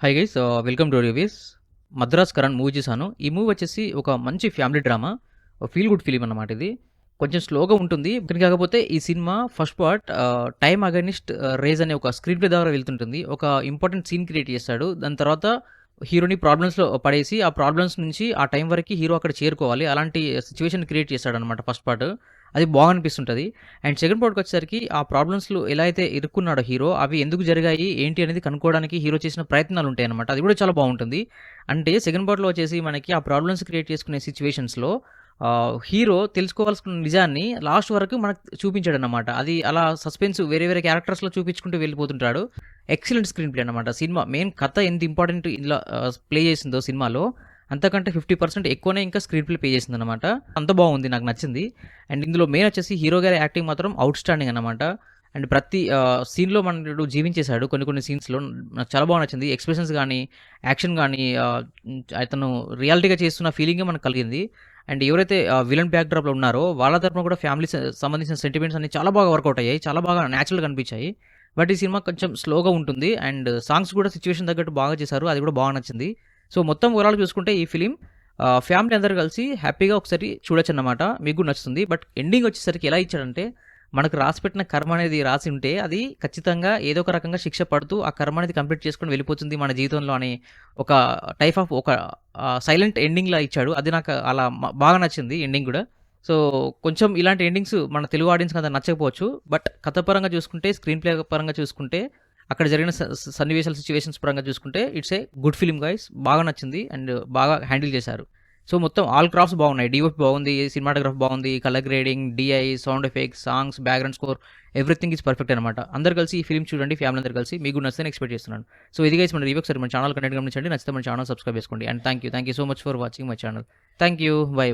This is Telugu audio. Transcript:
Hi guys welcome to reviews. 'Madras Karan' movie చూసాను. ఈ మూవీ వచ్చేసి ఒక మంచి family drama. Feel good film అన్నమాట ఇది. కొంచెం స్లోగా ఉంటుంది. కానీ కాకపోతే ఈ సినిమా first part time against rage అనే ఒక స్క్రీన్ ప్లే ద్వారా వెళ్తుంటుంది. ఒక ఇంపార్టెంట్ సీన్ క్రియేట్ చేస్తాడు. దాని తర్వాత హీరోని ప్రాబ్లమ్స్‌లో పడేసి, ఆ ప్రాబ్లమ్స్ నుంచి ఆ టైం వరకి హీరో అక్కడ చేరుకోవాలి. అలాంటి సిట్యుయేషన్ క్రియేట్ చేస్తాడనమాట ఫస్ట్ పార్ట్. అది అనిపిస్తుంటది. అండ్ సెకండ్ పార్ట్‌కొచ్చేసరికి ఆ ప్రాబ్లమ్స్‌లో ఎలా అయితే ఇరుక్కున్నాడో హీరో, అవి ఎందుకు జరిగాయి, ఏంటి అనేది కనుక్కోవడానికి హీరో చేసిన ప్రయత్నాలుంటాయనమాట. అది కూడా చాలా బావుంటుంది. అంటే సెకండ్ పార్ట్‌లో వచ్చేసి మనకి ఆ ప్రాబ్లమ్స్ క్రియేట్ చేసుకునే సిట్యుయేషన్స్‌లో హీరో తెలుసుకోవాల్సిన నిజాన్ని లాస్ట్ వరకు మనకు చూపించాడనమాట. అది అలా సస్పెన్స్ వేరే వేరే క్యారెక్టర్స్‌లో చూపించుకుంటూ వెళ్ళిపోతుంటాడు. ఎక్సలెంట్ స్క్రీన్ ప్లే అనమాట. సినిమా మెయిన్ కథ ఎంత ఇంపార్టెంట్ ఇందులో ప్లే చేసిందో సినిమాలో, అంతకంటే 50% ఎక్కువనే ఇంకా స్క్రీన్ ప్లే చేసిందనమాట. అంత బాగుంది. నాకు నచ్చింది. అండ్ ఇందులో మెయిన్ వచ్చేసి హీరో గారి యాక్టింగ్ మాత్రం ఔట్‌స్టాండింగ్ అనమాట. అండ్ ప్రతి సీన్‌లో మనడు జీవించేశాడు. కొన్ని కొన్ని సీన్స్‌లో నాకు చాలా నచ్చింది. ఎక్స్‌ప్రెషన్స్ గానీ, యాక్షన్ గానీ అతను రియాలిటీగా చేస్తున్న ఫీలింగే మనకు కలిగింది. అండ్ ఎవరైతే విలన్ బ్యాక్ డ్రాప్‌లో ఉన్నారో వాళ్ళ తరపున కూడా ఫ్యామిలీ సంబంధించిన సెంటిమెంట్స్ అన్నీ చాలా బాగా వర్కౌట్ అయ్యాయి. చాలా బాగా నేచురల్‌గా అనిపించాయి. బట్ ఈ సినిమా కొంచెం స్లోగా ఉంటుంది. అండ్ సాంగ్స్ కూడా సిట్యుయేషన్ తగ్గట్టు బాగా చేశారు. అది కూడా నచ్చింది. సో, మొత్తం ఓవరాల్‌గా చూసుకుంటే ఈ ఫిలిం ఫ్యామిలీ అందరూ కలిసి హ్యాపీగా ఒకసారి చూడొచ్చన్నమాట. మీకు కూడా నచ్చుతుంది. బట్ ఎండింగ్ వచ్చేసరికి ఎలా ఇచ్చాడంటే, మనకు రాసిపెట్టిన కర్మ అనేది రాసి ఉంటే అది ఖచ్చితంగా ఏదో ఒక రకంగా శిక్ష పడుతూ ఆ కర్మ అనేది కంప్లీట్ చేసుకొని వెళ్ళిపోతుంది మన జీవితంలో అని ఒక టైప్ ఆఫ్ ఒక సైలెంట్ ఎండింగ్‌లా ఇచ్చాడు. అది నాకు అలా బాగా నచ్చింది ఎండింగ్ గూడా. సో, కొంచెం ఇలాంటి ఎండింగ్స్ మన తెలుగు ఆడియన్స్‌కి అంత నచ్చకపోవచ్చు. బట్ కథ పరంగా చూసుకుంటే, స్క్రీన్ ప్లే పరంగా చూసుకుంటే, అక్కడ జరిగిన సన్నివేశాలు, సిట్యుయేషన్స్ పరంగా చూసుకుంటే it's a good film guys. బాగా నచ్చింది అండ్ బాగా హ్యాండిల్ చేశారు. సో, మొత్తం ఆల్ క్రాఫ్ట్స్ బాగున్నాయి. డీఓపీ బాగుంది, సినిమాటోగ్రఫీ బాగుంది, colour grading, DI, sound effects, songs, background score everything is perfect అనమాట. అందరూ కలిసి ఈ ఫిల్మ్ చూడండి. ఫ్యామిలీ అందరూ కలిసి మీకు నచ్చుతుందని ఎక్స్‌పెక్ట్ చేస్తున్నాను. సో, ఇది గైస్ మన రివ్యూ. ఒకసారి మన ఛానల్ కంటెంట్ గమనించండి. నచ్చితే మన ఛానల్ సబ్స్క్రైబ్ చేసుకోండి. And thank you so much for watching my channel. Thank you. By.